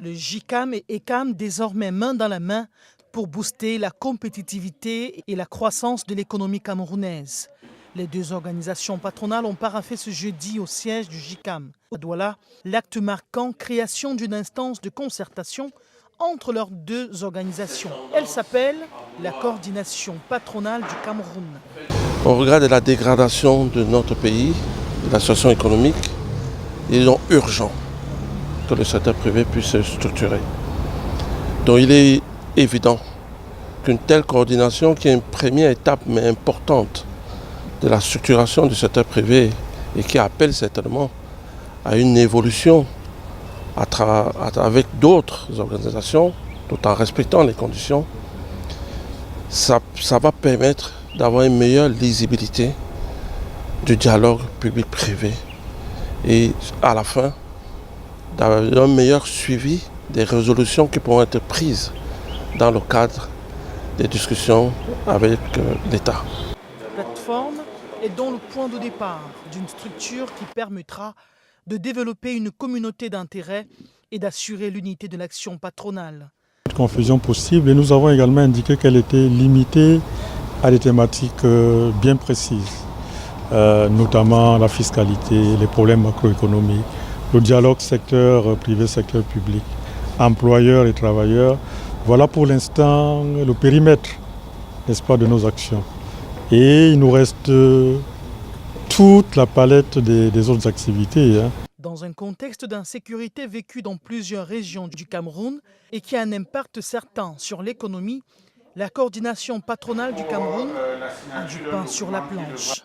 Le JICAM et ECAM désormais main dans la main pour booster la compétitivité et la croissance de l'économie camerounaise. Les deux organisations patronales ont paraphé ce jeudi au siège du JICAM à Douala, l'acte marquant création d'une instance de concertation entre leurs deux organisations. Elle s'appelle la Coordination patronale du Cameroun. Au regard de la dégradation de notre pays, de la situation économique, il est donc urgent que le secteur privé puisse se structurer. Donc il est évident qu'une telle coordination, qui est une première étape mais importante de la structuration du secteur privé et qui appelle certainement à une évolution avec d'autres organisations, tout en respectant les conditions, ça va permettre d'avoir une meilleure lisibilité du dialogue public-privé et à la fin d'avoir un meilleur suivi des résolutions qui pourront être prises dans le cadre des discussions avec l'État. Cette plateforme est donc le point de départ d'une structure qui permettra de développer une communauté d'intérêt et d'assurer l'unité de l'action patronale. Confusion possible et nous avons également indiqué qu'elle était limitée à des thématiques bien précises, notamment la fiscalité, les problèmes macroéconomiques, le dialogue secteur privé, secteur public, employeurs et travailleurs. Voilà pour l'instant le périmètre, n'est-ce pas, de nos actions. Et il nous reste toute la palette des autres activités. Dans un contexte d'insécurité vécu dans plusieurs régions du Cameroun et qui a un impact certain sur l'économie, la coordination patronale du Cameroun a du pain sur la planche.